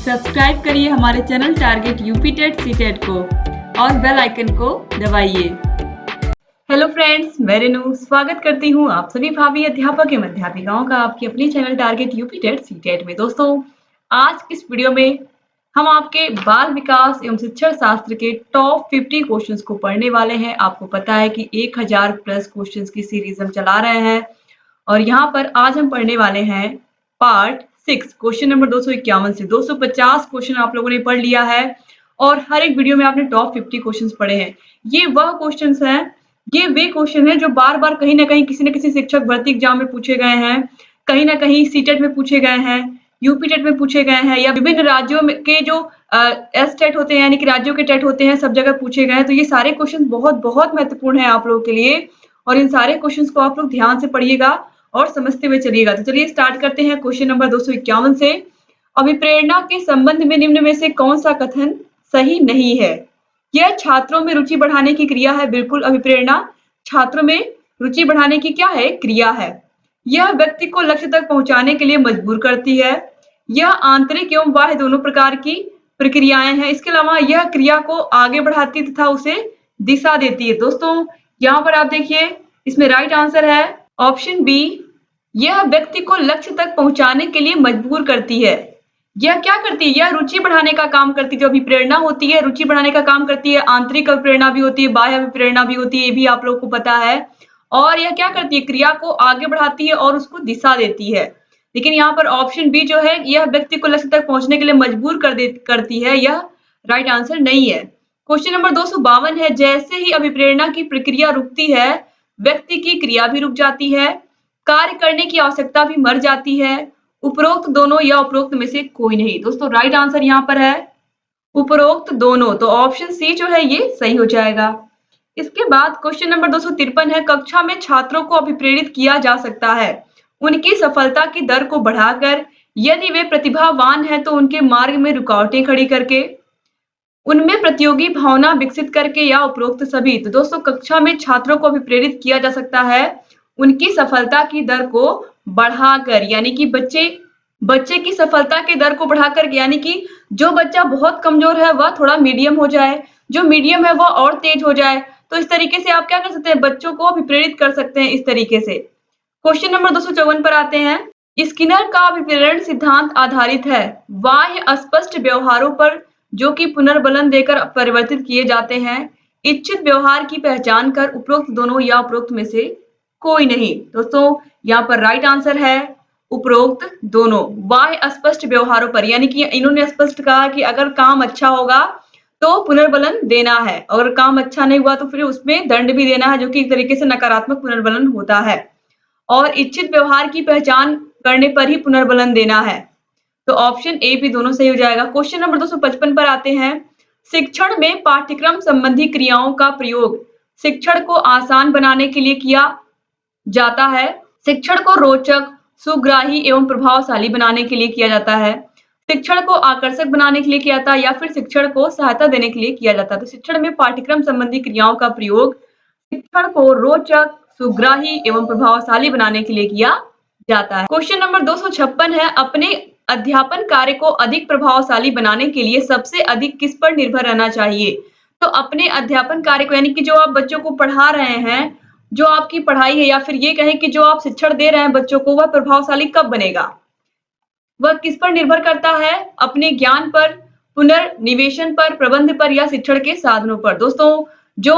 Subscribe करिए हमारे channel target UP TET CTET को और बेल आइकन को दबाइए। हेलो फ्रेंड्स, मैं रेनू स्वागत करती हूँ आप सभी भावी अध्यापक एवं अध्यापिकाओं का आपकी अपनी channel target UP TET CTET में। दोस्तों, आज इस वीडियो में हम आपके बाल विकास एवं शिक्षण शास्त्र के टॉप 50 क्वेश्चंस को पढ़ने वाले हैं। आपको पता है कि 1000 प्लस क्वेश्चंस की सीरीज हम चला रहे हैं और यहाँ पर आज हम पढ़ने वाले हैं पार्ट 6, क्वेश्चन नंबर 251 से 250 क्वेश्चन आप लोगों ने पढ़ लिया है और हर एक वीडियो में आपने टॉप 50 क्वेश्चंस पढ़े हैं। ये वह क्वेश्चंस हैं, ये वे क्वेश्चन हैं जो बार बार कहीं ना कहीं किसी न किसी शिक्षक भर्ती एग्जाम में पूछे गए हैं, कहीं ना कहीं सीटेट में पूछे गए हैं, यूपी टेट में पूछे गए हैं या विभिन्न राज्यों में के जो एस टेट होते हैं यानी कि राज्यों के टेट होते हैं, सब जगह पूछे गए हैं। तो ये सारे क्वेश्चन बहुत बहुत महत्वपूर्ण है आप लोगों के लिए और इन सारे क्वेश्चंस को आप लोग ध्यान से पढ़िएगा और समझते हुए चलिएगा। तो चलिए स्टार्ट करते हैं क्वेश्चन नंबर 251 से। अभिप्रेरणा के संबंध में निम्न में से कौन सा कथन सही नहीं है? यह छात्रों में रुचि बढ़ाने की क्रिया है। बिल्कुल, अभिप्रेरणा छात्रों में रुचि बढ़ाने की क्या है? क्रिया है। यह व्यक्ति को लक्ष्य तक पहुंचाने के लिए मजबूर करती है। यह आंतरिक एवं बाह्य दोनों प्रकार की प्रक्रियाएं हैं। इसके अलावा यह क्रिया को आगे बढ़ाती तथा उसे दिशा देती है। दोस्तों, यहाँ पर आप देखिए, इसमें राइट आंसर है ऑप्शन बी। यह व्यक्ति को लक्ष्य तक पहुंचाने के लिए मजबूर करती है। यह क्या करती है? यह रुचि बढ़ाने का काम करती है। जो अभिप्रेरणा होती है रुचि बढ़ाने का काम करती है। आंतरिक अभिप्रेरणा भी होती है, बाह्य अभिप्रेरणा भी होती है, ये भी आप लोगों को पता है। और यह क्या करती है? क्रिया को आगे बढ़ाती है और उसको दिशा देती है। लेकिन यहाँ पर ऑप्शन बी जो है, यह व्यक्ति को लक्ष्य तक पहुंचने के लिए मजबूर करती है, यह राइट आंसर नहीं है। क्वेश्चन नंबर 252 है, जैसे ही अभिप्रेरणा की प्रक्रिया रुकती है, व्यक्ति की क्रिया भी रुक जाती है, कार्य करने की आवश्यकता भी मर जाती है। उपरोक्त दोनों या उपरोक्त में से कोई नहीं। दोस्तों, राइट आंसर यहाँ पर है उपरोक्त दोनों। तो ऑप्शन सी जो है ये सही हो जाएगा। इसके बाद क्वेश्चन नंबर 253 है, कक्षा में छात्रों को अभिप्रेरित किया जा सकता है उनकी सफलता की दर को बढ़ाकर, यदि वे प्रतिभावान हैं तो उनके मार्ग में रुकावटें खड़ी करके, उनमें प्रतियोगी भावना विकसित करके या उपरोक्त सभी। तो दोस्तों, कक्षा में छात्रों को अभिप्रेरित किया जा सकता है उनकी सफलता की दर को बढ़ाकर, यानी कि बच्चे की सफलता की दर को बढ़ाकर, यानी कि जो बच्चा बहुत कमजोर है वह थोड़ा मीडियम हो जाए, जो मीडियम है वह और तेज हो जाए। तो इस तरीके से आप क्या कर सकते हैं? बच्चों को अभिप्रेरित कर सकते हैं इस तरीके से। क्वेश्चन नंबर 254 पर आते हैं। स्किनर का अभिप्रेरण सिद्धांत आधारित है बाह्य अस्पष्ट व्यवहारों पर जो कि पुनर्बलन देकर परिवर्तित किए जाते हैं। इच्छित व्यवहार की पहचान कर, उपरोक्त दोनों या उपरोक्त में से कोई नहीं। दोस्तों, यहाँ पर राइट आंसर है उपरोक्त दोनों। बाह्य अस्पष्ट व्यवहारों पर, यानी कि इन्होंने स्पष्ट कहा कि अगर काम अच्छा होगा तो पुनर्बलन देना है, अगर काम अच्छा नहीं हुआ तो फिर उसमें दंड भी देना है, जो कि एक तरीके से नकारात्मक पुनर्बलन होता है। और इच्छित व्यवहार की पहचान करने पर ही पुनर्बलन देना है। तो ऑप्शन ए भी दोनों सही हो जाएगा। क्वेश्चन नंबर 255 पर आते हैं। शिक्षण में पाठ्यक्रम संबंधी क्रियाओं का प्रयोग शिक्षण को आसान बनाने के लिए किया जाता है, शिक्षण को रोचक, सुग्राही एवं प्रभावशाली बनाने के लिए किया जाता है, शिक्षण को आकर्षक बनाने के लिए किया जाता है या फिर शिक्षण को सहायता देने के लिए किया जाता है। तो शिक्षण में पाठ्यक्रम संबंधी क्रियाओं का प्रयोग शिक्षण को रोचक, सुग्राही एवं प्रभावशाली बनाने के लिए किया जाता है। क्वेश्चन नंबर 256 है, अपने अध्यापन कार्य को अधिक प्रभावशाली बनाने के लिए सबसे अधिक किस पर निर्भर रहना चाहिए? तो अपने अध्यापन कार्य को, यानी कि जो आप बच्चों को पढ़ा रहे हैं, जो आपकी पढ़ाई है या फिर ये कहें कि जो आप शिक्षण दे रहे हैं बच्चों को, वह प्रभावशाली कब बनेगा? वह किस पर निर्भर करता है? अपने ज्ञान पर, पुनर्निवेशन पर, प्रबंध पर या शिक्षण के साधनों पर। दोस्तों, जो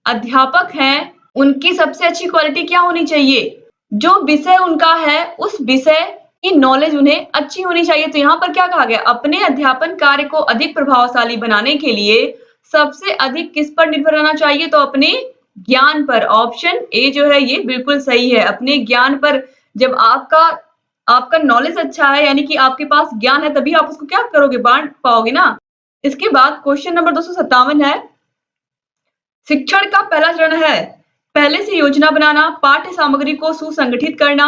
अध्यापक हैं उनकी सबसे अच्छी क्वालिटी क्या होनी चाहिए? जो विषय उनका है उस विषय की नॉलेज उन्हें अच्छी होनी चाहिए। तो यहाँ पर क्या कहा गया? अपने अध्यापन कार्य को अधिक प्रभावशाली बनाने के लिए सबसे अधिक किस पर निर्भर रहना चाहिए? तो अपने ज्ञान पर। ऑप्शन ए जो है ये बिल्कुल सही है, अपने ज्ञान पर। जब आपका नॉलेज अच्छा है, यानी कि आपके पास ज्ञान है, तभी आप उसको क्या करोगे? बांट पाओगे ना। इसके बाद क्वेश्चन नंबर 257 है, शिक्षण का पहला चरण है पहले से योजना बनाना, पाठ्य सामग्री को सुसंगठित करना,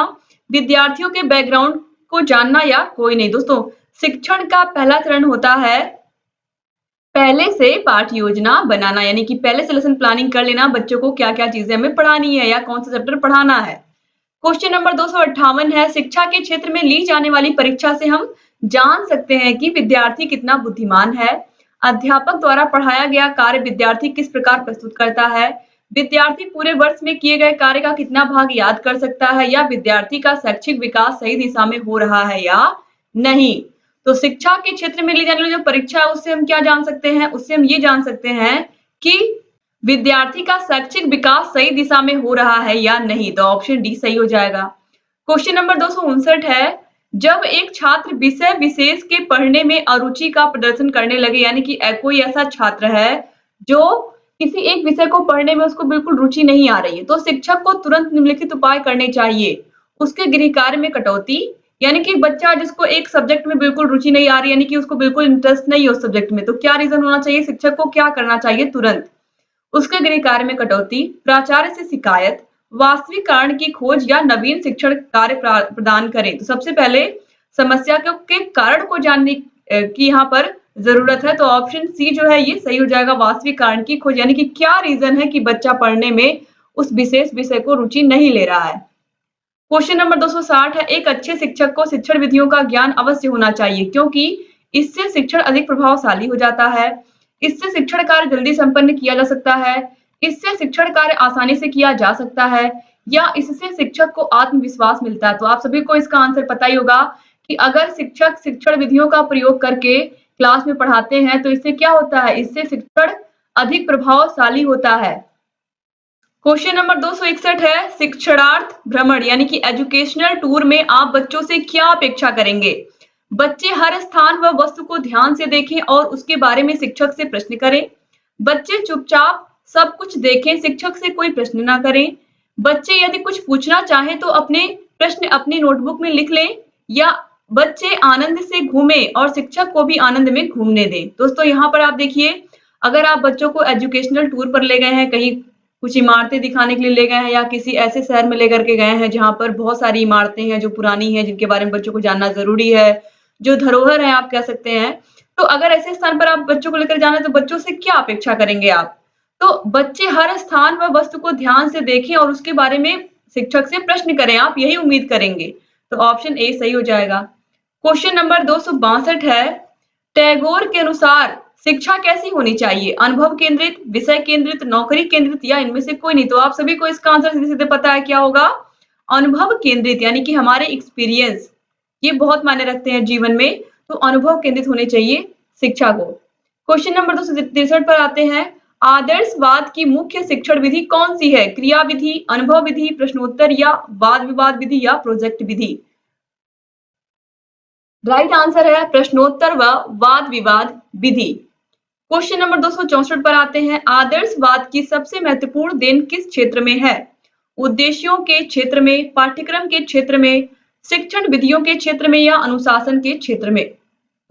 विद्यार्थियों के बैकग्राउंड को जानना या कोई नहीं। दोस्तों, शिक्षण का पहला चरण होता है पहले से पाठ योजना बनाना, यानी कि पहले से लेसन प्लानिंग कर लेना, बच्चों को क्या क्या चीजें हमें पढ़ानी है या कौन सा चैप्टर पढ़ाना है। क्वेश्चन नंबर 258 है, शिक्षा के क्षेत्र में ली जाने वाली परीक्षा से हम जान सकते हैं कि विद्यार्थी कितना बुद्धिमान है, अध्यापक द्वारा पढ़ाया गया कार्य विद्यार्थी किस प्रकार प्रस्तुत करता है, विद्यार्थी पूरे वर्ष में किए गए कार्य का कितना भाग याद कर सकता है, या विद्यार्थी का शैक्षिक विकास सही दिशा में हो रहा है या नहीं। तो शिक्षा के क्षेत्र में ली जाने वाली जो परीक्षा है उससे हम क्या जान सकते हैं, उससे हम ये जान सकते हैं कि विद्यार्थी का शैक्षिक विकास सही दिशा में हो रहा है या नहीं। तो ऑप्शन डी सही हो जाएगा। क्वेश्चन नंबर 259 है, जब एक छात्र विषय विशेष के पढ़ने में अरुचि का प्रदर्शन करने लगे, यानी कि कोई ऐसा छात्र है जो किसी एक विषय को पढ़ने में उसको बिल्कुल रुचि नहीं आ रही है, तो शिक्षक को तुरंत निम्नलिखित उपाय करने चाहिए। उसके गृह कार्य में कटौती, यानी कि बच्चा जिसको एक सब्जेक्ट में बिल्कुल रुचि नहीं आ रही, यानी कि उसको बिल्कुल इंटरेस्ट नहीं है उस सब्जेक्ट में, तो क्या रीजन होना चाहिए, शिक्षक को क्या करना चाहिए, तुरंत उसके गृह कार्य में कटौती, प्राचार्य से शिकायत, वास्तविक कारण की खोज, या नवीन शिक्षण कार्य प्रदान करें। तो सबसे पहले समस्या के कारण को जानने की यहाँ पर जरूरत है, तो ऑप्शन सी जो है ये सही हो जाएगा, वास्तविक कारण की खोज, यानी कि क्या रीजन है कि बच्चा पढ़ने में उस विशेष विषय को रुचि नहीं ले रहा है। क्वेश्चन नंबर 260 है, एक अच्छे शिक्षक को शिक्षण विधियों का ज्ञान अवश्य होना चाहिए, क्योंकि इससे शिक्षण अधिक प्रभावशाली हो जाता है, इससे शिक्षण कार्य जल्दी संपन्न किया जा सकता है, इससे शिक्षण कार्य आसानी से किया जा सकता है, या इससे शिक्षक को आत्मविश्वास मिलता है। तो आप सभी को इसका आंसर पता ही होगा कि अगर शिक्षक शिक्षण विधियों का प्रयोग करके क्लास में पढ़ाते हैं तो इससे क्या होता है, इससे शिक्षण अधिक प्रभावशाली होता है। क्वेश्चन नंबर 261 है, शिक्षणार्थ भ्रमण यानी कि एजुकेशनल टूर में आप बच्चों से क्या अपेक्षा करेंगे। बच्चे हर स्थान व वस्तु को ध्यान से देखें और उसके बारे में शिक्षक से प्रश्न करें। बच्चे चुपचाप सब कुछ देखें, शिक्षक से कोई प्रश्न ना करें। बच्चे यदि कुछ पूछना चाहें तो अपने प्रश्न अपनी नोटबुक में लिख लें, या बच्चे आनंद से घूमें और शिक्षक को भी आनंद में घूमने दें। दोस्तों यहाँ पर आप देखिए, अगर आप बच्चों को एजुकेशनल टूर पर ले गए हैं, कहीं कुछ इमारतें दिखाने के लिए ले गए हैं, या किसी ऐसे शहर में लेकर के गए हैं जहां पर बहुत सारी इमारतें हैं जो पुरानी हैं, जिनके बारे में बच्चों को जानना जरूरी है, जो धरोहर है आप कह सकते हैं, तो अगर ऐसे स्थान पर आप बच्चों को लेकर जाना है तो बच्चों से क्या अपेक्षा करेंगे आप। तो बच्चे हर स्थान व वस्तु को ध्यान से देखें और उसके बारे में शिक्षक से प्रश्न करें, आप यही उम्मीद करेंगे। तो ऑप्शन ए सही हो जाएगा। क्वेश्चन नंबर 262 है, टैगोर के अनुसार शिक्षा कैसी होनी चाहिए, अनुभव केंद्रित, विषय केंद्रित, नौकरी केंद्रित, या इनमें से कोई नहीं। तो आप सभी को इसका आंसर सीधे सीधे पता है क्या होगा, अनुभव केंद्रित, यानी कि हमारे एक्सपीरियंस ये बहुत मायने रखते हैं जीवन में, तो अनुभव केंद्रित होने चाहिए शिक्षा को। क्वेश्चन नंबर 263 पर आते हैं, आदर्शवाद की मुख्य शिक्षण विधि कौन सी है, क्रिया विधि, अनुभव विधि, प्रश्नोत्तर, या वाद विवाद विधि, या प्रोजेक्ट विधि। राइट आंसर है प्रश्नोत्तर व वाद विवाद विधि। क्वेश्चन नंबर 264 पर आते हैं, आदर्शवाद की सबसे महत्वपूर्ण देन किस क्षेत्र में है, उद्देश्यों के क्षेत्र में, पाठ्यक्रम के क्षेत्र में, शिक्षण विधियों के क्षेत्र में, या अनुशासन के क्षेत्र में।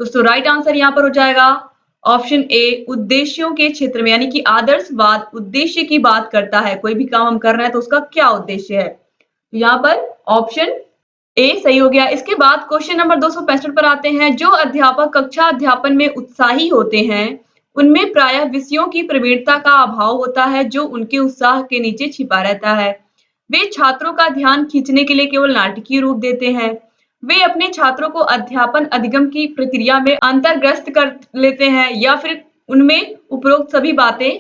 दोस्तों राइट आंसर यहाँ पर हो जाएगा ऑप्शन ए, उद्देश्यों के क्षेत्र में, यानी कि आदर्शवाद उद्देश्य की बात करता है, कोई भी काम हम कर रहे हैं तो उसका क्या उद्देश्य है, तो यहाँ पर ऑप्शन ए सही हो गया। इसके बाद क्वेश्चन नंबर 265 पर आते हैं, जो अध्यापक कक्षा अध्यापन में उत्साही होते हैं उनमें प्रायः विषयों की प्रवीणता का अभाव होता है जो उनके उत्साह के नीचे छिपा रहता है। वे छात्रों का ध्यान खींचने के लिए केवल नाटकीय रूप देते हैं। वे अपने छात्रों को अध्यापन अधिगम की प्रक्रिया में अंतर्ग्रस्त कर लेते हैं, या फिर उनमें उपरोक्त सभी बातें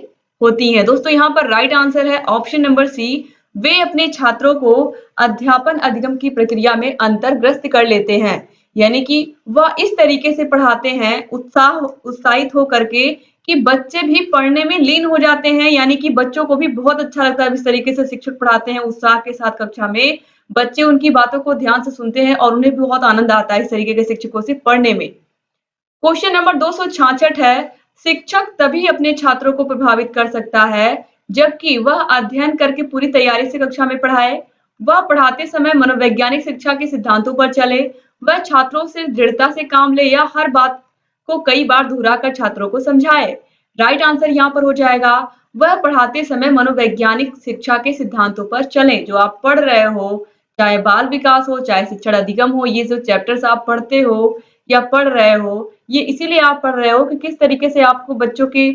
होती हैं। दोस्तों यहाँ पर राइट आंसर है ऑप्शन नंबर सी, वे अपने छात्रों को अध्यापन अधिगम की प्रक्रिया में अंतर्ग्रस्त कर लेते हैं, यानी कि वह इस तरीके से पढ़ाते हैं उत्साहित हो करके कि बच्चे भी पढ़ने में लीन हो जाते हैं, यानी कि बच्चों को भी बहुत अच्छा लगता है इस तरीके से शिक्षक पढ़ाते हैं उत्साह के साथ कक्षा में, बच्चे उनकी बातों को ध्यान से सुनते हैं और उन्हें भी बहुत आनंद आता है इस तरीके के शिक्षकों से पढ़ने में। क्वेश्चन नंबर 266 है, शिक्षक तभी अपने छात्रों को प्रभावित कर सकता है जबकि वह अध्ययन करके पूरी तैयारी से कक्षा में पढ़ाए, वह पढ़ाते समय मनोवैज्ञानिक शिक्षा के सिद्धांतों पर चले, वह छात्रों से दृढ़ता से काम ले, या हर बात को कई बार दोहरा कर छात्रों को समझाए। राइट आंसर यहाँ पर हो जाएगा, वह पढ़ाते समय मनोवैज्ञानिक शिक्षा के सिद्धांतों पर चले। जो आप पढ़ रहे हो, चाहे बाल विकास हो, चाहे शिक्षण अधिगम हो, ये जो चैप्टर्स आप पढ़ते हो या पढ़ रहे हो, ये इसीलिए आप पढ़ रहे हो कि किस तरीके से आपको बच्चों के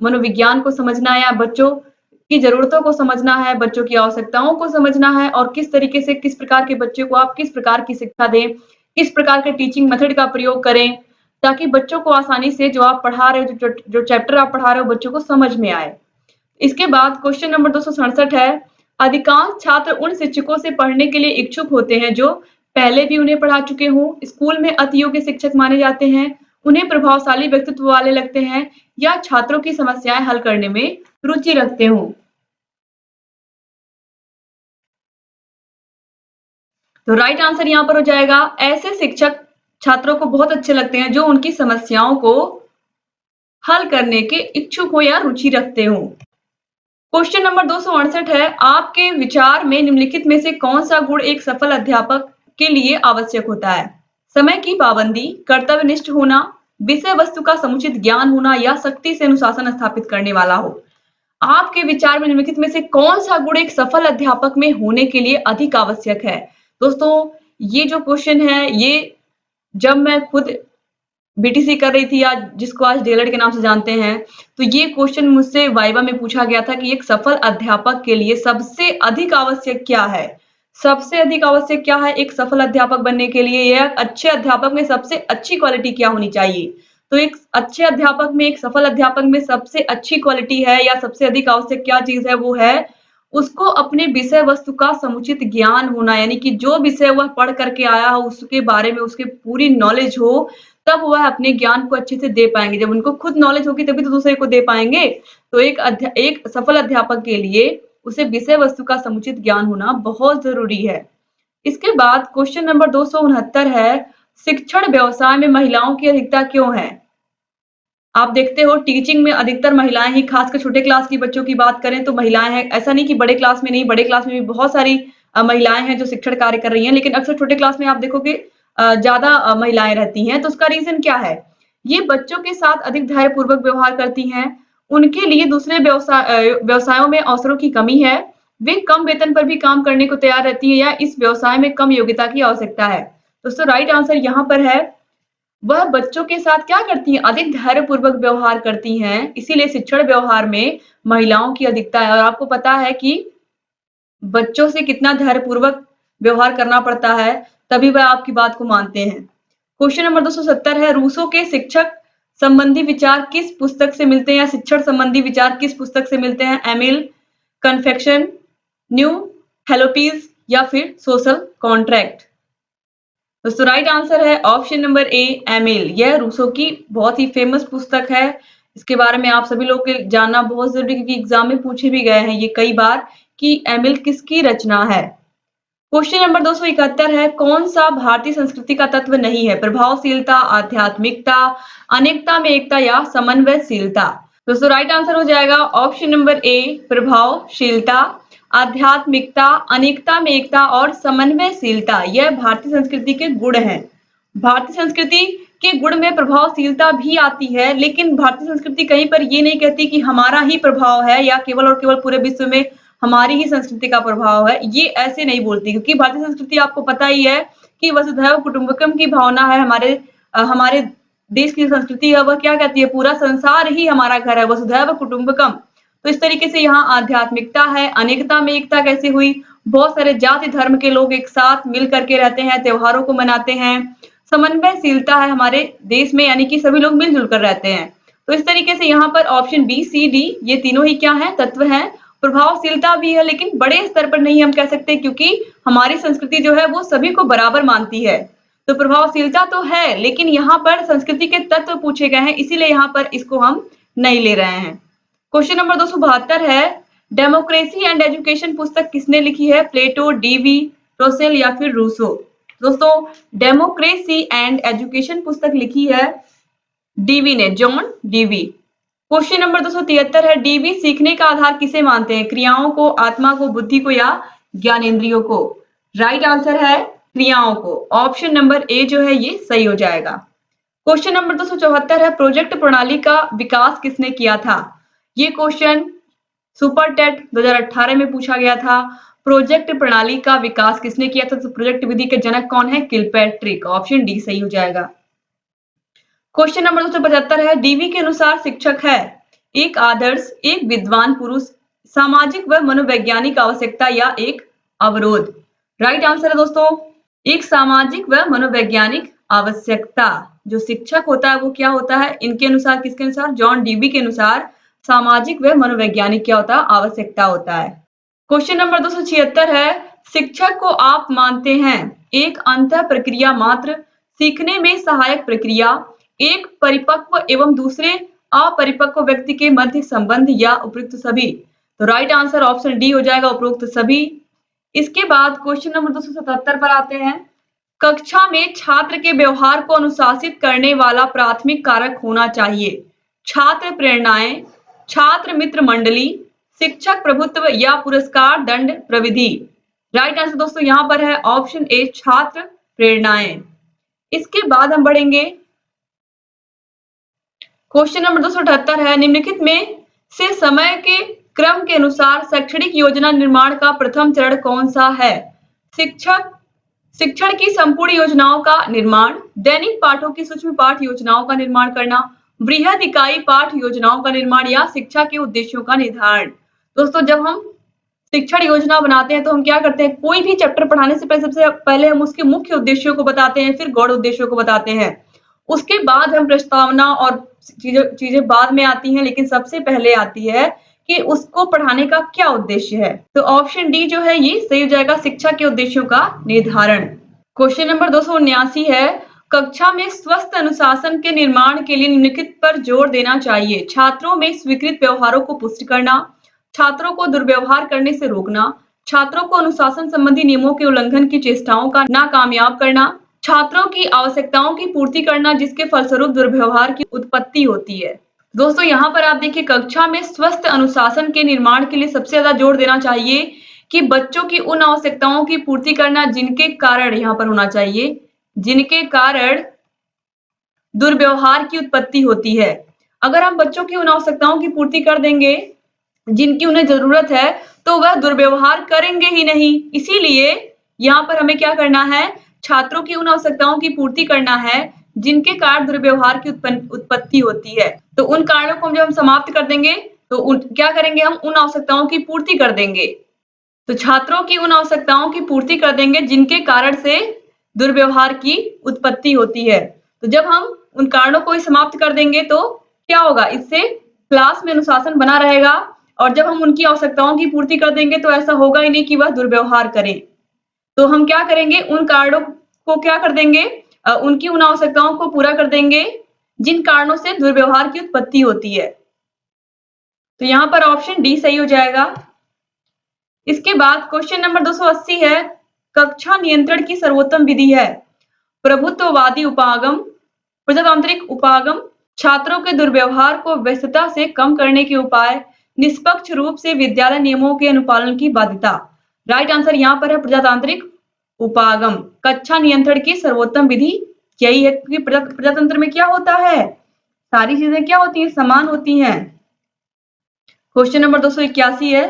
मनोविज्ञान को समझना है, बच्चों की जरूरतों को समझना है, बच्चों की आवश्यकताओं को समझना है, और किस तरीके से किस प्रकार के बच्चे को आप किस प्रकार की शिक्षा दें, किस प्रकार के टीचिंग मेथड का प्रयोग करें ताकि बच्चों को आसानी से जो आप पढ़ा रहे हो, जो चैप्टर आप पढ़ा रहे हो बच्चों को समझ में आए। इसके बाद क्वेश्चन नंबर 267 है, अधिकांश छात्र उन शिक्षकों से पढ़ने के लिए इच्छुक होते हैं जो पहले भी उन्हें पढ़ा चुके हों, स्कूल में अति योग्य शिक्षक माने जाते हैं, उन्हें प्रभावशाली व्यक्तित्व वाले लगते हैं या छात्रों की समस्याएं हल करने में रुचि रखते हों। तो राइट आंसर यहाँ पर हो जाएगा ऐसे शिक्षक छात्रों को बहुत अच्छे लगते हैं जो उनकी समस्याओं को हल करने के इच्छुक हो या रुचि रखते हो। क्वेश्चन नंबर 268 है, आपके विचार में निम्नलिखित में से कौन सा गुण एक सफल अध्यापक के लिए आवश्यक होता है? समय की पाबंदी, कर्तव्यनिष्ठ होना, विषय वस्तु का समुचित ज्ञान होना या सख्ती से अनुशासन स्थापित करने वाला हो। आपके विचार में निम्नलिखित में से कौन सा गुण एक सफल अध्यापक में होने के लिए अधिक आवश्यक है? दोस्तों, ये जो क्वेश्चन है ये जब मैं खुद बीटीसी कर रही थी, आज जिसको आज डीएलएड के नाम से जानते हैं, तो ये क्वेश्चन मुझसे वाइवा में पूछा गया था कि एक सफल अध्यापक के लिए सबसे अधिक आवश्यक क्या है? सबसे अधिक आवश्यक क्या है एक सफल अध्यापक बनने के लिए, या अच्छे अध्यापक में सबसे अच्छी क्वालिटी क्या होनी चाहिए? तो एक अच्छे अध्यापक में, एक सफल अध्यापक में सबसे अच्छी क्वालिटी है या सबसे अधिक आवश्यक क्या चीज है, वो है उसको अपने विषय वस्तु का समुचित ज्ञान होना, यानी कि जो विषय वह पढ़ करके आया हो उसके बारे में उसके पूरी नॉलेज हो, तब वह अपने ज्ञान को अच्छे से दे पाएंगे। जब उनको खुद नॉलेज होगी तभी तो दूसरे को दे पाएंगे। तो एक सफल अध्यापक के लिए उसे विषय वस्तु का समुचित ज्ञान होना बहुत जरूरी है। इसके बाद क्वेश्चन नंबर 269 है, शिक्षण व्यवसाय में महिलाओं की अधिकता क्यों है? आप देखते हो टीचिंग में अधिकतर महिलाएं ही, खासकर छोटे क्लास की बच्चों की बात करें तो महिलाएं हैं। ऐसा नहीं कि बड़े क्लास में नहीं, बड़े क्लास में भी बहुत सारी महिलाएं हैं जो शिक्षण कार्य कर रही हैं, लेकिन अक्सर छोटे क्लास में आप देखोगे ज्यादा महिलाएं रहती हैं। तो उसका रीजन क्या है? ये बच्चों के साथ अधिक धैर्यपूर्वक व्यवहार करती हैं, उनके लिए दूसरे व्यवसायों में अवसरों की कमी है, वे कम वेतन पर भी काम करने को तैयार रहती है या इस व्यवसाय में कम योग्यता की आवश्यकता है। दोस्तों, राइट आंसर यहाँ पर है वह बच्चों के साथ क्या करती हैं? अधिक धैर्यपूर्वक व्यवहार करती हैं, इसीलिए शिक्षण व्यवहार में महिलाओं की अधिकता है। और आपको पता है कि बच्चों से कितना धैर्यपूर्वक व्यवहार करना पड़ता है, तभी वह आपकी बात को मानते हैं। क्वेश्चन नंबर 270 है, रूसो के शिक्षक संबंधी विचार किस पुस्तक से मिलते हैं, या शिक्षण संबंधी विचार किस पुस्तक से मिलते हैं? एमिल, कन्फेक्शन, न्यू हेलोपीज या फिर सोशल कॉन्ट्रैक्ट? दोस्तों, राइट आंसर है ऑप्शन नंबर ए, एमिल। यह रूसो की बहुत ही फेमस पुस्तक है। इसके बारे में आप सभी लोग को जानना बहुत जरूरी है, क्योंकि एग्जाम में पूछे भी गए हैं ये कई बार कि एमिल किसकी रचना है। क्वेश्चन नंबर 271 है, कौन सा भारतीय संस्कृति का तत्व नहीं है? प्रभावशीलता, आध्यात्मिकता, अनेकता में एकता या समन्वयशीलता? दोस्तों, राइट आंसर हो जाएगा ऑप्शन नंबर ए, प्रभावशीलता, आध्यात्मिकता, अनेकता में एकता और समन्वयशीलता। यह भारतीय संस्कृति के गुण हैं। भारतीय संस्कृति के गुण में प्रभावशीलता भी आती है, लेकिन भारतीय संस्कृति कहीं पर ये नहीं कहती कि हमारा ही प्रभाव है या केवल और केवल पूरे विश्व में हमारी ही संस्कृति का प्रभाव है, ये ऐसे नहीं बोलती। क्योंकि भारतीय संस्कृति आपको पता ही है कि वसुधैव कुटुंबकम की भावना है। हमारे देश की संस्कृति है, वह क्या कहती है? पूरा संसार ही हमारा घर है, वसुधैव कुटुंबकम। तो इस तरीके से यहाँ आध्यात्मिकता है। अनेकता में एकता कैसे हुई? बहुत सारे जाति धर्म के लोग एक साथ मिल करके रहते हैं, त्योहारों को मनाते हैं। समन्वयशीलता है हमारे देश में, यानी कि सभी लोग मिलजुल कर रहते हैं। तो इस तरीके से यहाँ पर ऑप्शन बी, सी, डी ये तीनों ही क्या है? तत्व हैं। प्रभावशीलता भी है, लेकिन बड़े स्तर पर नहीं हम कह सकते, क्योंकि हमारी संस्कृति जो है वो सभी को बराबर मानती है। तो प्रभावशीलता तो है, लेकिन यहाँ पर संस्कृति के तत्व पूछे गए हैं, इसीलिए यहाँ पर इसको हम नहीं ले रहे हैं। क्वेश्चन नंबर 272 है, डेमोक्रेसी एंड एजुकेशन पुस्तक किसने लिखी है? प्लेटो, डीवी, रोसेल या फिर रूसो? दोस्तों, डेमोक्रेसी एंड एजुकेशन पुस्तक लिखी है डीवी ने, जॉन डीवी। क्वेश्चन नंबर 273 है, डीवी सीखने का आधार किसे मानते हैं? क्रियाओं को, आत्मा को, बुद्धि को या ज्ञानेंद्रियों को? राइट आंसर है क्रियाओं को। ऑप्शन नंबर ए जो है ये सही हो जाएगा। क्वेश्चन नंबर 274 है, प्रोजेक्ट प्रणाली का विकास किसने किया था? ये क्वेश्चन सुपर टेट 2018 में पूछा गया था। प्रोजेक्ट प्रणाली का विकास किसने किया था? तो प्रोजेक्ट विधि के जनक कौन है? किलपैट्रिक। ऑप्शन डी सही हो जाएगा। क्वेश्चन नंबर 275 है, डीवी के अनुसार शिक्षक है एक आदर्श, एक विद्वान पुरुष, सामाजिक व मनोवैज्ञानिक आवश्यकता या एक अवरोध? राइट आंसर है दोस्तों एक सामाजिक व मनोवैज्ञानिक आवश्यकता। जो शिक्षक होता है वो क्या होता है? इनके अनुसार, किसके अनुसार? जॉन डीबी के अनुसार सामाजिक व मनोवैज्ञानिक क्या होता है? आवश्यकता होता है। क्वेश्चन नंबर 276 है, शिक्षक को आप मानते हैं एक अंतः प्रक्रिया मात्र, सीखने में सहायक प्रक्रिया, एक परिपक्व एवं दूसरे अपरिपक्व व्यक्ति के मध्य संबंध, या उपयुक्त सभी? तो राइट आंसर ऑप्शन डी हो जाएगा, उपयुक्त सभी। इसके बाद क्वेश्चन नंबर 277 पर आते हैं, कक्षा में छात्र के व्यवहार को अनुशासित करने वाला प्राथमिक कारक होना चाहिए। छात्र प्रेरणाएं, छात्र मित्र मंडली, शिक्षक प्रभुत्व, या पुरस्कार दंड प्रविधि? राइट आंसर दोस्तों यहाँ पर है ऑप्शन ए, छात्र प्रेरणाएं। इसके बाद हम बढ़ेंगे, क्वेश्चन नंबर 278 है, निम्नलिखित में से समय के क्रम के अनुसार शैक्षणिक योजना निर्माण का प्रथम चरण कौन सा है? शिक्षण की संपूर्ण योजनाओं का निर्माण, दैनिक पाठों की सूक्ष्म पाठ योजनाओं का निर्माण करना, बृहद इकाई पाठ योजनाओं का निर्माण, या शिक्षा के उद्देश्यों का निर्धारण? दोस्तों जब हम शिक्षण योजना बनाते हैं तो हम क्या करते हैं? कोई भी चैप्टर पढ़ाने से पहले सबसे पहले हम उसके मुख्य उद्देश्यों को बताते हैं, फिर गौण उद्देश्यों को बताते हैं। उसके बाद हम प्रस्तावना और चीजें बाद में आती हैं, लेकिन सबसे पहले आती है कि उसको पढ़ाने का क्या उद्देश्य है। तो ऑप्शन डी जो है ये सही हो जाएगा, शिक्षा के उद्देश्यों का निर्धारण। क्वेश्चन नंबर 279 है, कक्षा में स्वस्थ अनुशासन के निर्माण के लिए निम्नलिखित पर जोर देना चाहिए। छात्रों में स्वीकृत व्यवहारों को पुष्ट करना, छात्रों को दुर्व्यवहार करने से रोकना, छात्रों को अनुशासन संबंधी नियमों के उल्लंघन की चेष्टाओं का नाकामयाब करना, छात्रों की आवश्यकताओं की पूर्ति करना जिसके फलस्वरूप दुर्व्यवहार की उत्पत्ति होती है। दोस्तों यहाँ पर आप देखिए, कक्षा में स्वस्थ अनुशासन के निर्माण के लिए सबसे ज्यादा जोर देना चाहिए कि बच्चों की उन आवश्यकताओं की पूर्ति करना जिनके कारण, यहाँ पर होना चाहिए, जिनके कारण दुर्व्यवहार की उत्पत्ति होती है। अगर हम बच्चों की उन आवश्यकताओं की पूर्ति कर देंगे जिनकी उन्हें जरूरत है, तो वह दुर्व्यवहार करेंगे ही नहीं। इसीलिए यहाँ पर हमें क्या करना है? छात्रों की उन आवश्यकताओं की पूर्ति करना है जिनके कारण दुर्व्यवहार की उत्पत्ति होती है। तो उन कारणों को जब हम समाप्त कर देंगे तो क्या करेंगे? हम उन आवश्यकताओं की पूर्ति कर देंगे। तो छात्रों की उन आवश्यकताओं की पूर्ति कर देंगे जिनके कारण से दुर्व्यवहार की उत्पत्ति होती है। तो जब हम उन कारणों को ही समाप्त कर देंगे तो क्या होगा? इससे क्लास में अनुशासन बना रहेगा, और जब हम उनकी आवश्यकताओं की पूर्ति कर देंगे तो ऐसा होगा ही नहीं कि वह दुर्व्यवहार करें। तो हम क्या करेंगे? उन कारणों को क्या कर देंगे? उनकी उन आवश्यकताओं को पूरा कर देंगे जिन कारणों से दुर्व्यवहार की उत्पत्ति होती है। तो यहाँ पर ऑप्शन डी सही हो जाएगा। इसके बाद क्वेश्चन नंबर 280 है, कक्षा नियंत्रण की सर्वोत्तम विधि है। प्रभुत्ववादी उपागम, प्रजातांत्रिक उपागम, छात्रों के दुर्व्यवहार को व्यस्तता से कम करने के उपाय, निष्पक्ष रूप से विद्यालय नियमों के अनुपालन की बाध्यता? राइट आंसर यहाँ पर है प्रजातांत्रिक उपागम। कक्षा नियंत्रण की सर्वोत्तम विधि यही है, क्योंकि प्रजातंत्र में क्या होता है? सारी चीजें क्या होती हैं? समान होती हैं। क्वेश्चन नंबर 281 है,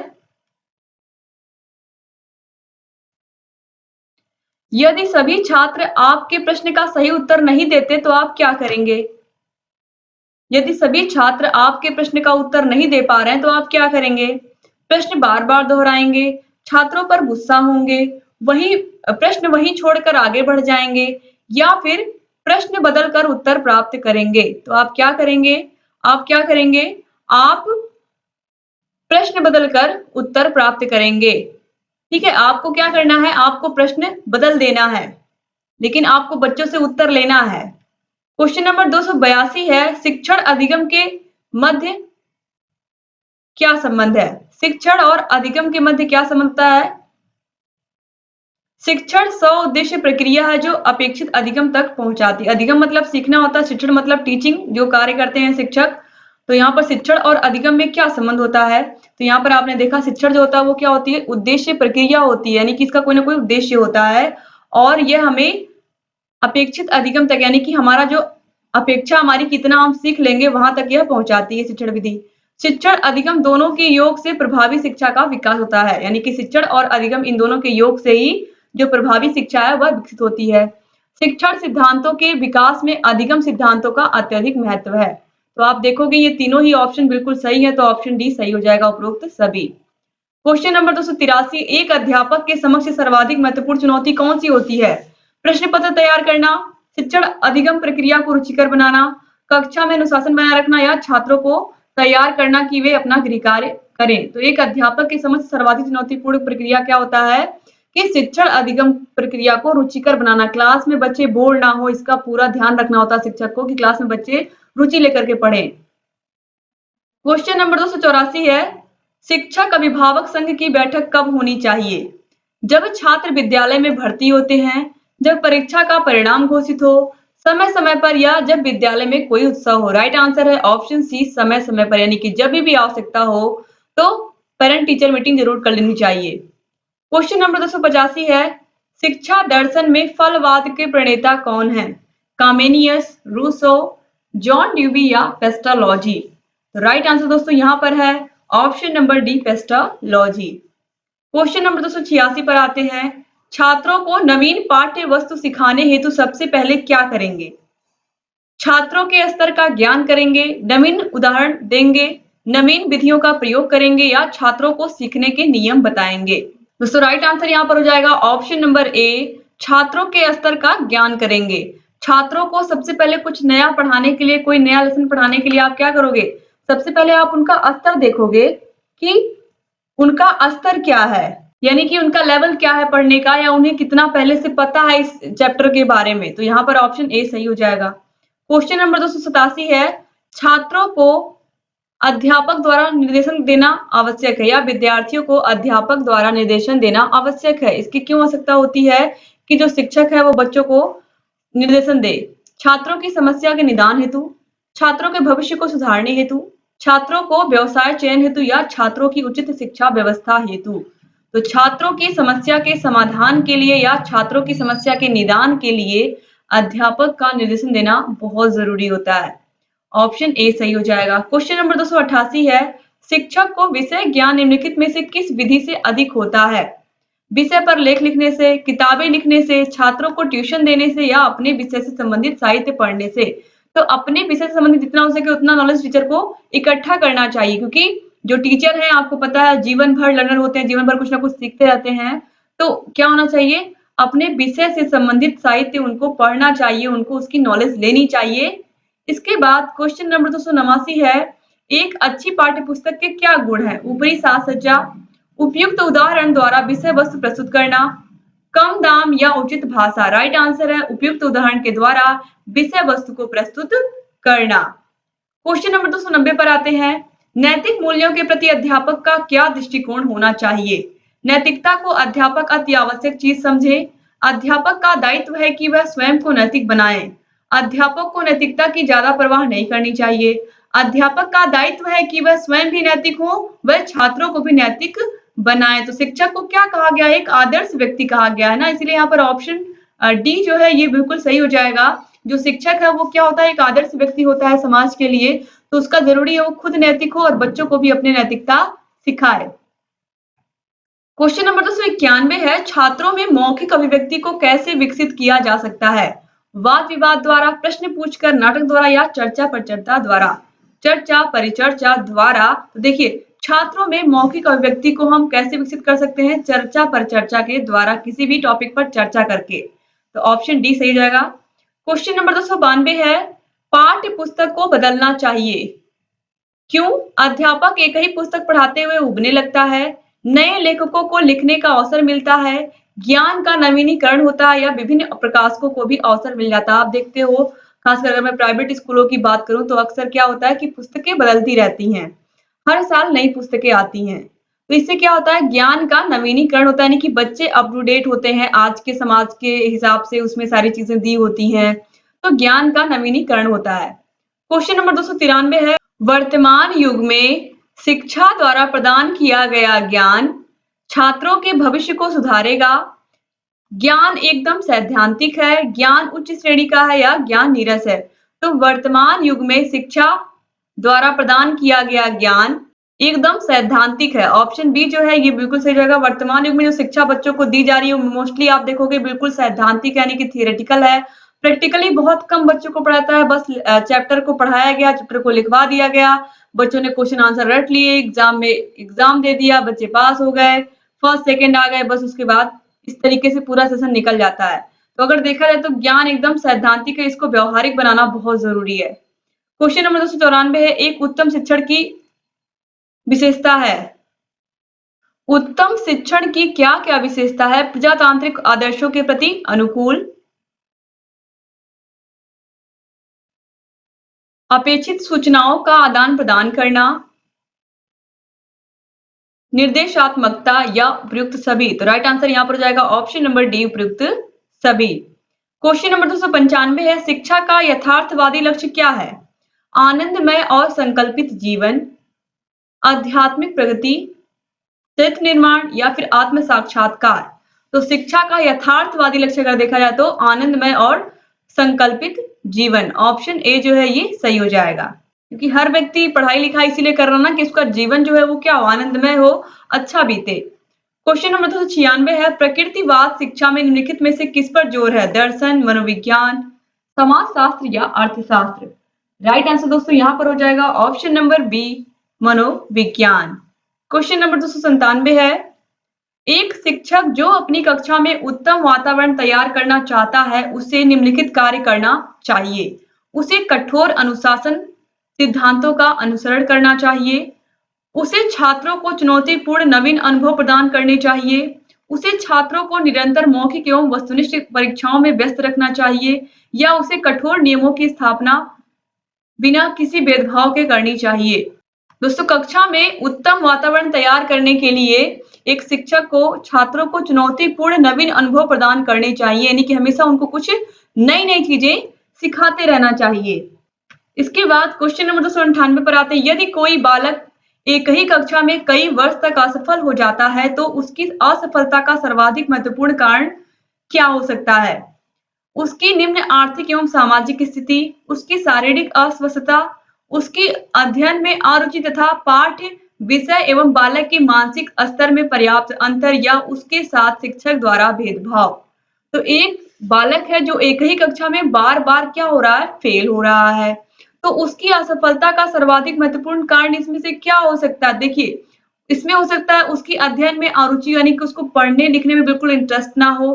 यदि सभी छात्र आपके प्रश्न का सही उत्तर नहीं देते तो आप क्या करेंगे? यदि सभी छात्र आपके प्रश्न का उत्तर नहीं दे पा रहे हैं तो आप क्या करेंगे? प्रश्न बार बार दोहराएंगे, छात्रों पर गुस्सा होंगे, प्रश्न वहीं छोड़कर आगे बढ़ जाएंगे, या फिर प्रश्न बदलकर उत्तर प्राप्त करेंगे? तो आप क्या करेंगे? आप प्रश्न बदलकर उत्तर प्राप्त करेंगे। ठीक है, आपको क्या करना है? आपको प्रश्न बदल देना है, लेकिन आपको बच्चों से उत्तर लेना है। क्वेश्चन नंबर 282 है, शिक्षण अधिगम के मध्य क्या संबंध है? शिक्षण और अधिगम के मध्य क्या संबंध है? शिक्षण स्व उद्देश्य प्रक्रिया है जो अपेक्षित अधिगम तक पहुंचाती है। अधिगम मतलब सीखना होता है, शिक्षण मतलब टीचिंग, जो कार्य करते हैं शिक्षक। तो यहाँ पर शिक्षण और अधिगम में क्या संबंध होता है? तो यहाँ पर आपने देखा, शिक्षण जो होता है वो क्या होती है? उद्देश्य प्रक्रिया होती है, यानी कि इसका कोई ना कोई उद्देश्य होता है, और यह हमें अपेक्षित अधिगम तक, यानी कि हमारा जो अपेक्षा हमारी कितना हम सीख लेंगे वहां तक यह पहुंचाती है शिक्षण विधि। शिक्षण अधिगम दोनों के योग से प्रभावी शिक्षा का विकास होता है, यानी कि शिक्षण और अधिगम इन दोनों के योग से ही जो प्रभावी शिक्षा है वह विकसित होती है। शिक्षण सिद्धांतों के विकास में अधिगम सिद्धांतों का अत्यधिक महत्व है। तो आप देखोगे ये तीनों ही ऑप्शन बिल्कुल सही है, तो ऑप्शन डी सही हो जाएगा, उपरोक्त सभी। क्वेश्चन नंबर 283, एक अध्यापक के समक्ष सर्वाधिक महत्वपूर्ण चुनौती कौन सी होती है? प्रश्न पत्र तैयार करना, शिक्षण अधिगम प्रक्रिया को रुचिकर बनाना, कक्षा में अनुशासन बनाए रखना या छात्रों को तैयार करना कि वे अपना गृह कार्य करें। तो एक अध्यापक की समझ सर्वाधिक चुनौतीपूर्ण प्रक्रिया क्या होता है कि शिक्षण अधिगम प्रक्रिया को रुचिकर बनाना। क्लास में बच्चे बोर ना हो, इसका पूरा ध्यान रखना होता है शिक्षक को कि क्लास में बच्चे रुचि लेकर के पढ़ें। क्वेश्चन नंबर 284 है, शिक्षक अभिभावक संघ की बैठक कब होनी चाहिए? जब छात्र विद्यालय में भर्ती होते हैं, जब परीक्षा का परिणाम घोषित हो, समय समय पर या जब विद्यालय में कोई उत्सव हो। राइट आंसर है ऑप्शन सी, समय समय पर, यानी कि जब भी आवश्यकता हो तो पेरेंट टीचर मीटिंग जरूर कर लेनी चाहिए। क्वेश्चन नंबर 285 है, शिक्षा दर्शन में फलवाद के प्रणेता कौन है? कामेनियस, रूसो, जॉन ड्यूबी या पेस्टालॉजी? तो राइट आंसर दोस्तों यहाँ पर है option number D, Pestalozzi. Question number 286 पर आते हैं, छात्रों को नवीन पाठ्य वस्तु सिखाने हेतु सबसे पहले क्या करेंगे? छात्रों के स्तर का ज्ञान करेंगे, नवीन उदाहरण देंगे, नवीन विधियों का प्रयोग करेंगे या छात्रों को सीखने के नियम बताएंगे? दोस्तों राइट आंसर यहाँ पर हो जाएगा ऑप्शन नंबर ए, छात्रों के स्तर का ज्ञान करेंगे। छात्रों को सबसे पहले कुछ नया पढ़ाने के लिए, कोई नया लेसन पढ़ाने के लिए आप क्या करोगे? सबसे पहले आप उनका स्तर देखोगे कि उनका स्तर क्या है, यानी कि उनका लेवल क्या है पढ़ने का, या उन्हें कितना पहले से पता है इस चैप्टर के बारे में। तो यहाँ पर ऑप्शन ए सही हो जाएगा। क्वेश्चन नंबर 287 है, छात्रों को अध्यापक द्वारा निर्देशन देना आवश्यक है या विद्यार्थियों को अध्यापक द्वारा निर्देशन देना आवश्यक है? इसकी क्यों आवश्यकता होती है कि जो शिक्षक है वो बच्चों को निर्देशन दे? छात्रों की समस्या के निदान हेतु, छात्रों के भविष्य को सुधारने हेतु, छात्रों को व्यवसाय चयन हेतु या छात्रों की उचित शिक्षा व्यवस्था हेतु? तो छात्रों की समस्या के समाधान के लिए या छात्रों की समस्या के निदान के लिए अध्यापक का निर्देशन देना बहुत जरूरी होता है। ऑप्शन ए सही हो जाएगा। क्वेश्चन नंबर 288 है, शिक्षक को विषय ज्ञान निम्नलिखित में से किस विधि से अधिक होता है? विषय पर लेख लिखने से, किताबें लिखने से, छात्रों को ट्यूशन देने से या अपने विषय से संबंधित साहित्य पढ़ने से? तो अपने विषय से संबंधित जितना हो सके उतना नॉलेज टीचर को इकट्ठा करना चाहिए, क्योंकि जो टीचर है आपको पता है जीवन भर लर्नर होते हैं, जीवन भर कुछ ना कुछ सीखते रहते हैं। तो क्या होना चाहिए, अपने विषय से संबंधित साहित्य उनको पढ़ना चाहिए, उनको उसकी नॉलेज लेनी चाहिए। इसके बाद क्वेश्चन नंबर 289 है, एक अच्छी पाठ्य पुस्तक के क्या गुण है? ऊपरी साज सज्जा, उपयुक्त उदाहरण द्वारा विषय वस्तु प्रस्तुत करना, कम दाम या उचित भाषा? राइट आंसर है उपयुक्त उदाहरण के द्वारा विषय वस्तु को प्रस्तुत करना। क्वेश्चन नंबर 290 पर आते हैं, नैतिक मूल्यों के प्रति अध्यापक का क्या दृष्टिकोण होना चाहिए? नैतिकता को अध्यापक अति आवश्यक चीज समझे, अध्यापक का दायित्व है कि वह स्वयं को नैतिक बनाए, अध्यापक को नैतिकता की ज्यादा परवाह नहीं करनी चाहिए, अध्यापक का दायित्व है कि वह स्वयं भी नैतिक हो, वह छात्रों को भी नैतिक बनाए। तो शिक्षक को क्या कहा गया है? एक आदर्श व्यक्ति कहा गया है ना, इसलिए यहाँ पर ऑप्शन डी जो है ये बिल्कुल सही हो जाएगा। जो शिक्षक है वो क्या होता है? एक आदर्श व्यक्ति होता है समाज के लिए, तो उसका जरूरी है वो खुद नैतिक हो और बच्चों को भी अपनी नैतिकता सिखाए। क्वेश्चन नंबर 291 है, छात्रों में मौखिक अभिव्यक्ति को कैसे विकसित किया जा सकता है? वाद विवाद द्वारा, प्रश्न पूछकर, नाटक द्वारा या चर्चा परिचर्चा द्वारा? चर्चा परिचर्चा द्वारा। तो देखिए छात्रों में मौखिक अभिव्यक्ति को हम कैसे विकसित कर सकते हैं? चर्चा परिचर्चा के द्वारा, किसी भी टॉपिक पर चर्चा करके। तो ऑप्शन डी सही जाएगा। क्वेश्चन नंबर 292 है, पाठ्य पुस्तक को बदलना चाहिए क्यों? अध्यापक एक ही पुस्तक पढ़ाते हुए उबने लगता है, नए लेखकों को लिखने का अवसर मिलता है, ज्ञान का नवीनीकरण होता है या विभिन्न प्रकाशकों को भी अवसर मिल जाता है। आप देखते हो खासकर अगर मैं प्राइवेट स्कूलों की बात करूं तो अक्सर क्या होता है कि पुस्तकें बदलती रहती हैं, हर साल नई पुस्तकें आती हैं। तो इससे क्या होता है? ज्ञान का नवीनीकरण होता है, यानी कि बच्चे अप टू डेट होते हैं, आज के समाज के हिसाब से उसमें सारी चीजें दी होती हैं, तो ज्ञान का नवीनीकरण होता है। क्वेश्चन नंबर 293 है, वर्तमान युग में शिक्षा द्वारा प्रदान किया गया ज्ञान छात्रों के भविष्य को सुधारेगा? ज्ञान एकदम सैद्धांतिक है, ज्ञान उच्च श्रेणी का है या ज्ञान नीरस है? तो वर्तमान युग में शिक्षा द्वारा प्रदान किया गया ज्ञान एकदम सैद्धांतिक है। ऑप्शन बी जो है ये बिल्कुल सही रहेगा। वर्तमान युग में जो शिक्षा बच्चों को दी जा रही है मोस्टली आप देखोगे बिल्कुल सैद्धांतिक यानी कि थियोरेटिकल है। प्रैक्टिकली बहुत कम बच्चों को पढ़ाता है, बस चैप्टर को पढ़ाया गया, चैप्टर को लिखवा दिया गया, बच्चों ने क्वेश्चन आंसर रट लिए, एग्जाम में एग्जाम दे दिया, बच्चे पास हो गए, फर्स्ट सेकंड आ गए, बस उसके बाद इस तरीके से पूरा सेशन निकल जाता है। तो अगर देखा जाए तो ज्ञान एकदम सैद्धांतिक है, इसको व्यवहारिक बनाना बहुत जरूरी है। क्वेश्चन नंबर 294 है, एक उत्तम शिक्षण की विशेषता है। उत्तम शिक्षण की क्या क्या विशेषता है? प्रजातांत्रिक आदर्शों के प्रति अनुकूल, अपेक्षित सूचनाओं का आदान प्रदान करना, निर्देशात्मकता या उपयुक्त सभी। तो राइट आंसर यहाँ पर हो जाएगा ऑप्शन नंबर डी, उपयुक्त सभी। क्वेश्चन नंबर 295 है, शिक्षा का यथार्थवादी लक्ष्य क्या है? आनंदमय और संकल्पित जीवन, आध्यात्मिक प्रगति, चरित्र निर्माण या फिर आत्म साक्षात्कार। तो शिक्षा का यथार्थवादी लक्ष्य अगर देखा जाए तो आनंदमय और संकल्पित जीवन, ऑप्शन ए जो है ये सही हो जाएगा। क्योंकि हर व्यक्ति पढ़ाई लिखाई इसीलिए कर रहा ना कि उसका जीवन जो है वो क्या हो, आनंदमय हो, अच्छा बीते। क्वेश्चन नंबर 296 है, प्रकृतिवाद शिक्षा में निम्नलिखित में से किस पर जोर है? दर्शन, मनोविज्ञान, समाजशास्त्र या अर्थशास्त्र। राइट आंसर दोस्तों यहाँ पर हो जाएगा ऑप्शन नंबर बी, मनोविज्ञान। क्वेश्चन नंबर 297 है, एक शिक्षक जो अपनी कक्षा में उत्तम वातावरण तैयार करना चाहता है उसे निम्नलिखित कार्य करना चाहिए। उसे कठोर अनुशासन सिद्धांतों का अनुसरण करना चाहिए, उसे छात्रों को चुनौतीपूर्ण नवीन अनुभव प्रदान करने चाहिए, उसे छात्रों को निरंतर मौखिक एवं वस्तुनिष्ठ परीक्षाओं में व्यस्त रखना चाहिए, या उसे कठोर नियमों की स्थापना बिना किसी भेदभाव के करनी चाहिए। दोस्तों कक्षा में उत्तम वातावरण तैयार करने के लिए एक शिक्षक को छात्रों को चुनौतीपूर्ण नवीन अनुभव प्रदान करने चाहिए, यानी कि हमेशा उनको कुछ नई नई चीजें सिखाते रहना चाहिए। इसके बाद क्वेश्चन नंबर 298 पर आते हैं, यदि कोई बालक एक ही कक्षा में कई वर्ष तक असफल हो जाता है तो उसकी असफलता का सर्वाधिक महत्वपूर्ण कारण क्या हो सकता है? उसकी निम्न आर्थिक एवं सामाजिक स्थिति, उसकी शारीरिक अस्वस्थता, उसकी अध्ययन में अरुचि तथा पाठ्य विषय एवं बालक के मानसिक स्तर में पर्याप्त अंतर, या उसके साथ शिक्षक द्वारा भेदभाव। तो एक बालक है जो एक ही कक्षा में बार बार क्या हो रहा है, फेल हो रहा है, तो उसकी असफलता का सर्वाधिक महत्वपूर्ण कारण इसमें से क्या हो सकता है? देखिए इसमें हो सकता है उसकी अध्ययन में अरुचि, यानी कि उसको पढ़ने लिखने में बिल्कुल इंटरेस्ट ना हो।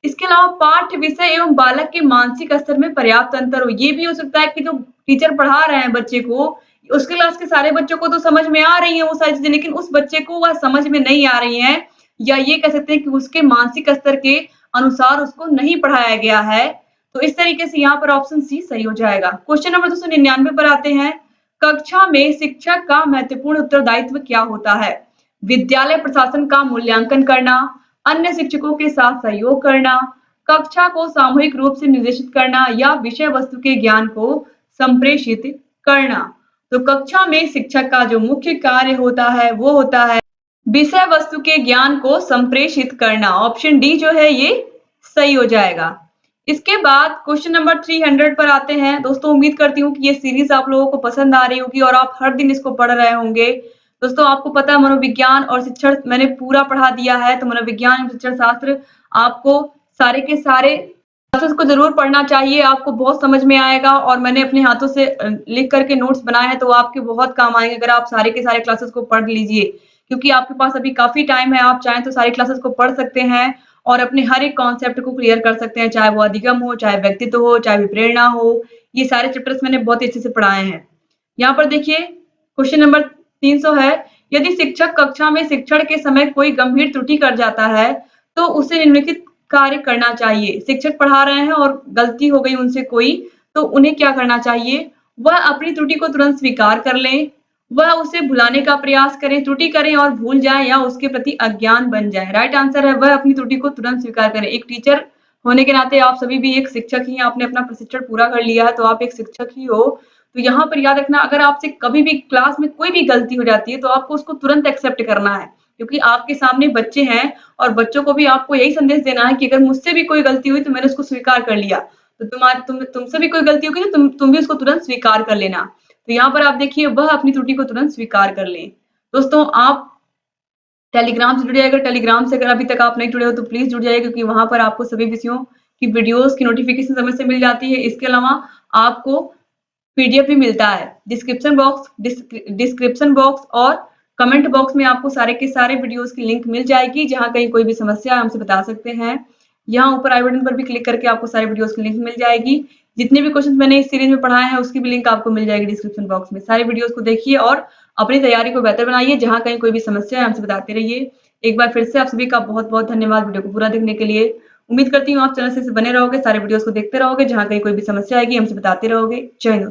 इसके अलावा पाठ्य विषय एवं बालक के मानसिक स्तर में पर्याप्त अंतर हो। ये भी हो सकता है कि जो टीचर पढ़ा रहे हैं बच्चे को, उसके क्लास के सारे बच्चों को तो समझ में आ रही है वो सारी चीजें, लेकिन उस बच्चे को वह समझ में नहीं आ रही है, या ये कह सकते हैं कि उसके मानसिक स्तर के अनुसार उसको नहीं पढ़ाया गया है। तो इस तरीके से यहाँ पर ऑप्शन सी सही हो जाएगा। क्वेश्चन नंबर 299 पर आते हैं, कक्षा में शिक्षक का महत्वपूर्ण उत्तरदायित्व क्या होता है? विद्यालय प्रशासन का मूल्यांकन करना, अन्य शिक्षकों के साथ सहयोग करना, कक्षा को सामूहिक रूप से निर्देशित करना, या विषय वस्तु के ज्ञान को संप्रेषित करना। तो कक्षा में शिक्षक का जो मुख्य कार्य होता है वो होता है विषय वस्तु के ज्ञान को संप्रेषित करना, ऑप्शन डी जो है ये सही हो जाएगा। इसके बाद क्वेश्चन नंबर 300 पर आते हैं। दोस्तों उम्मीद करती हूँ कि ये सीरीज आप लोगों को पसंद आ रही होगी और आप हर दिन इसको पढ़ रहे होंगे। दोस्तों आपको पता है मनोविज्ञान और शिक्षण मैंने पूरा पढ़ा दिया है, तो मनोविज्ञान और शिक्षण शास्त्र आपको सारे के सारे क्लासेस को जरूर पढ़ना चाहिए, आपको बहुत समझ में आएगा। और मैंने अपने हाथों से लिख करके नोट्स बनाए हैं, तो आपके बहुत काम आएंगे अगर आप सारे के सारे क्लासेस को पढ़ लीजिए, क्योंकि आपके पास अभी काफी टाइम है। आप चाहें तो सारी क्लासेस को पढ़ सकते हैं और अपने हर एक कॉन्सेप्ट को क्लियर कर सकते हैं, चाहे वो अधिगम हो, चाहे व्यक्तित्व हो, चाहे विप्रेरणा हो। ये सारे चैप्टर्स मैंने बहुत ही अच्छे से पढ़ाए हैं। यहाँ पर देखिए क्वेश्चन नंबर 300 है, यदि शिक्षक कक्षा में शिक्षण के समय कोई गंभीर त्रुटि कर जाता है तो उसे निम्नलिखित कार्य करना चाहिए। शिक्षक पढ़ा रहे हैं और गलती हो गई उनसे कोई, तो उन्हें क्या करना चाहिए? वह अपनी त्रुटि को तुरंत स्वीकार कर लें, वह उसे भुलाने का प्रयास करें, त्रुटि करें और भूल जाएं, या उसके प्रति अज्ञान बन जाए। राइट आंसर है वह अपनी त्रुटि को तुरंत स्वीकार करें। एक टीचर होने के नाते आप सभी भी एक शिक्षक ही हैं, आपने अपना प्रशिक्षण पूरा कर लिया है तो आप एक शिक्षक ही हो। तो यहाँ पर याद रखना, अगर आपसे कभी भी क्लास में कोई भी गलती हो जाती है तो आपको उसको तुरंत एक्सेप्ट करना है, क्योंकि आपके सामने बच्चे हैं और बच्चों को भी आपको यही संदेश देना है कि अगर मुझसे भी कोई गलती हुई तो मैंने उसको स्वीकार कर लिया, तो तुमसे भी कोई गलती होगी तो तुम भी उसको तुरंत स्वीकार कर लेना। तो यहाँ पर आप देखिए वह अपनी त्रुटि को तुरंत स्वीकार कर लें। दोस्तों आप टेलीग्राम से जुड़ जाइए, अगर टेलीग्राम से अगर अभी तक आप नहीं जुड़े हो तो प्लीज जुड़ जाइए, क्योंकि वहां पर आपको सभी विषयों की वीडियोस की नोटिफिकेशन समय से मिल जाती है। इसके अलावा आपको पीडीएफ भी मिलता है। डिस्क्रिप्शन बॉक्स और कमेंट बॉक्स में आपको सारे के सारे वीडियोस की लिंक मिल जाएगी, जहां कहीं कोई भी समस्या है हमसे बता सकते हैं। यहाँ ऊपर आई बटन पर भी क्लिक करके आपको सारे वीडियोस की लिंक मिल जाएगी। जितने भी क्वेश्चन मैंने इस सीरीज में पढ़ाए हैं उसकी भी लिंक आपको मिल जाएगी डिस्क्रिप्शन बॉक्स में। सारे वीडियोस को देखिए और अपनी तैयारी को बेहतर बनाइए। जहाँ कहीं कोई भी समस्या है हमसे बताते रहिए। एक बार फिर से आप सभी का बहुत-बहुत धन्यवाद वीडियो को पूरा देखने के लिए। उम्मीद करती हूँ आप चैनल से बने रहोगे, सारे वीडियोस को देखते रहोगे। जहाँ कहीं कोई भी समस्या आएगी हमसे बताते रहोगे। जय हिंद।